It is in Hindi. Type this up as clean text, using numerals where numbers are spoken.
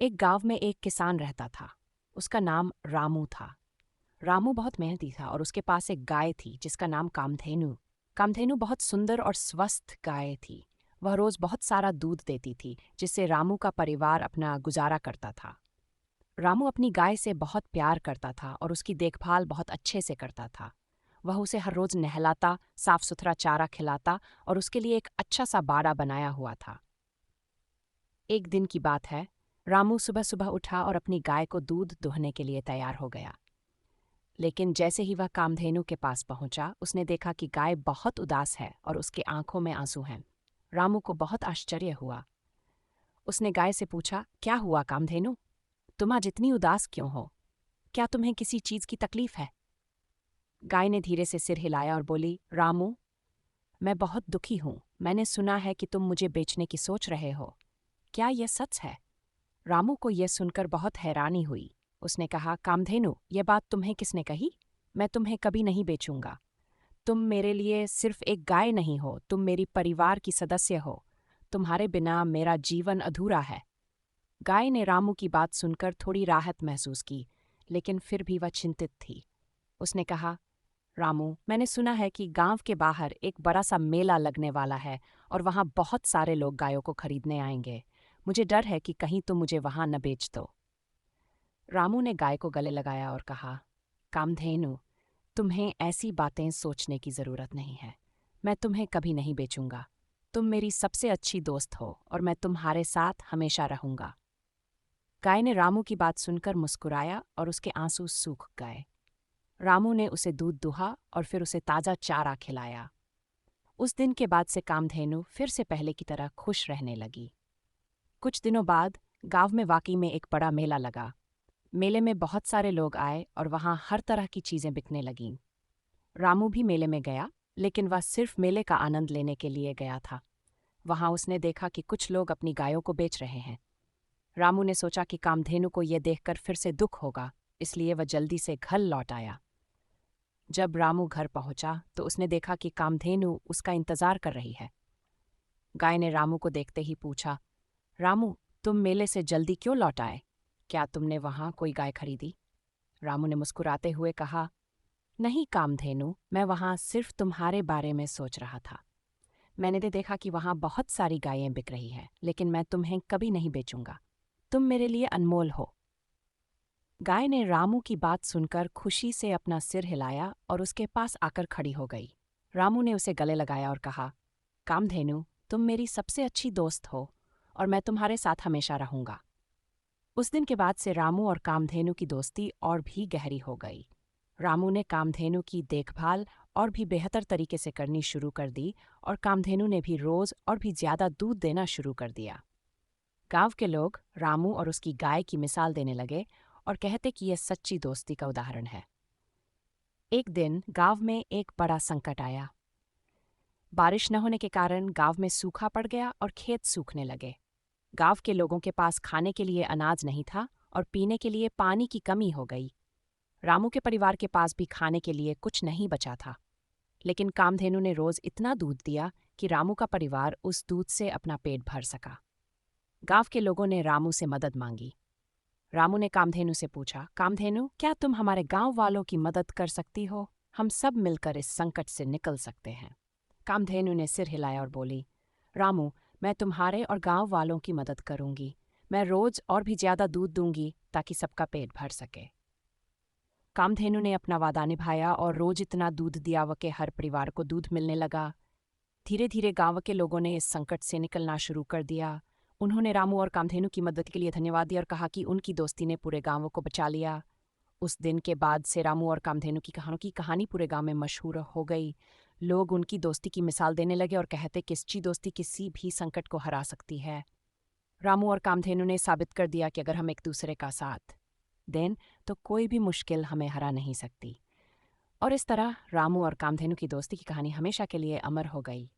एक गांव में एक किसान रहता था। उसका नाम रामू था। रामू बहुत मेहनती था और उसके पास एक गाय थी जिसका नाम कामधेनु। कामधेनु बहुत सुंदर और स्वस्थ गाय थी। वह रोज बहुत सारा दूध देती थी जिससे रामू का परिवार अपना गुजारा करता था। रामू अपनी गाय से बहुत प्यार करता था और उसकी देखभाल बहुत अच्छे से करता था। वह उसे हर रोज नहलाता, साफ सुथरा चारा खिलाता और उसके लिए एक अच्छा सा बाड़ा बनाया हुआ था। एक दिन की बात है। रामू सुबह सुबह उठा और अपनी गाय को दूध दुहने के लिए तैयार हो गया। लेकिन जैसे ही वह कामधेनु के पास पहुंचा, उसने देखा कि गाय बहुत उदास है और उसके आंखों में आंसू हैं। रामू को बहुत आश्चर्य हुआ। उसने गाय से पूछा, क्या हुआ कामधेनु? तुम आज इतनी उदास क्यों हो? क्या तुम्हें किसी चीज की तकलीफ है? गाय ने धीरे से सिर हिलाया और बोली, रामू, मैं बहुत दुखी हूं। मैंने सुना है कि तुम मुझे बेचने की सोच रहे हो। क्या यह सच है? रामू को यह सुनकर बहुत हैरानी हुई। उसने कहा, कामधेनु, यह बात तुम्हें किसने कही? मैं तुम्हें कभी नहीं बेचूंगा। तुम मेरे लिए सिर्फ एक गाय नहीं हो, तुम मेरी परिवार की सदस्य हो। तुम्हारे बिना मेरा जीवन अधूरा है। गाय ने रामू की बात सुनकर थोड़ी राहत महसूस की, लेकिन फिर भी वह चिंतित थी। उसने कहा, रामू, मैंने सुना है कि गांव के बाहर एक बड़ा सा मेला लगने वाला है और वहां बहुत सारे लोग गायों को खरीदने आएंगे। मुझे डर है कि कहीं तुम मुझे वहां न बेच दो। रामू ने गाय को गले लगाया और कहा, कामधेनु, तुम्हें ऐसी बातें सोचने की जरूरत नहीं है। मैं तुम्हें कभी नहीं बेचूंगा। तुम मेरी सबसे अच्छी दोस्त हो और मैं तुम्हारे साथ हमेशा रहूंगा। गाय ने रामू की बात सुनकर मुस्कुराया और उसके आंसू सूख गए। रामू ने उसे दूध दुहा और फिर उसे ताजा चारा खिलाया। उस दिन के बाद से कामधेनु फिर से पहले की तरह खुश रहने लगी। कुछ दिनों बाद गांव में वाकई में एक बड़ा मेला लगा। मेले में बहुत सारे लोग आए और वहां हर तरह की चीजें बिकने लगीं। रामू भी मेले में गया, लेकिन वह सिर्फ मेले का आनंद लेने के लिए गया था। वहां उसने देखा कि कुछ लोग अपनी गायों को बेच रहे हैं। रामू ने सोचा कि कामधेनु को यह देखकर फिर से दुख होगा, इसलिए वह जल्दी से घर लौट आया। जब रामू घर पहुंचा तो उसने देखा कि कामधेनु उसका इंतजार कर रही है। गाय ने रामू को देखते ही पूछा, रामू, तुम मेले से जल्दी क्यों लौट आए? क्या तुमने वहां कोई गाय खरीदी? रामू ने मुस्कुराते हुए कहा, नहीं कामधेनु, मैं वहां सिर्फ तुम्हारे बारे में सोच रहा था। मैंने देखा कि वहां बहुत सारी गायें बिक रही हैं, लेकिन मैं तुम्हें कभी नहीं बेचूंगा। तुम मेरे लिए अनमोल हो। गाय ने रामू की बात सुनकर खुशी से अपना सिर हिलाया और उसके पास आकर खड़ी हो गई। रामू ने उसे गले लगाया और कहा, कामधेनु, तुम मेरी सबसे अच्छी दोस्त हो और मैं तुम्हारे साथ हमेशा रहूंगा। उस दिन के बाद से रामू और कामधेनु की दोस्ती और भी गहरी हो गई। रामू ने कामधेनु की देखभाल और भी बेहतर तरीके से करनी शुरू कर दी और कामधेनु ने भी रोज और भी ज्यादा दूध देना शुरू कर दिया। गांव के लोग रामू और उसकी गाय की मिसाल देने लगे और कहते कि यह सच्ची दोस्ती का उदाहरण है। एक दिन गांव में एक बड़ा संकट आया। बारिश न होने के कारण गांव में सूखा पड़ गया और खेत सूखने लगे। गांव के लोगों के पास खाने के लिए अनाज नहीं था और पीने के लिए पानी की कमी हो गई। रामू के परिवार के पास भी खाने के लिए कुछ नहीं बचा था। लेकिन कामधेनु ने रोज इतना दूध दिया कि रामू का परिवार उस दूध से अपना पेट भर सका। गांव के लोगों ने रामू से मदद मांगी। रामू ने कामधेनु से पूछा, कामधेनु, क्या तुम हमारे गांव वालों की मदद कर सकती हो? हम सब मिलकर इस संकट से निकल सकते हैं। कामधेनु ने सिर हिलाया और बोली, रामू, मैं तुम्हारे और गांव वालों की मदद करूंगी। मैं रोज और भी ज्यादा दूध दूंगी ताकि सबका पेट भर सके। कामधेनु ने अपना वादा निभाया और रोज इतना दूध दिया कि हर परिवार को दूध मिलने लगा। धीरे धीरे गांव के लोगों ने इस संकट से निकलना शुरू कर दिया। उन्होंने रामू और कामधेनु की मदद के लिए धन्यवाद दिया और कहा कि उनकी दोस्ती ने पूरे गांव को बचा लिया। उस दिन के बाद से रामू और कामधेनु की कहानी पूरे गांव में मशहूर हो गई। लोग उनकी दोस्ती की मिसाल देने लगे और कहते कि सच्ची दोस्ती किसी भी संकट को हरा सकती है। रामू और कामधेनु ने साबित कर दिया कि अगर हम एक दूसरे का साथ दें तो कोई भी मुश्किल हमें हरा नहीं सकती। और इस तरह रामू और कामधेनु की दोस्ती की कहानी हमेशा के लिए अमर हो गई।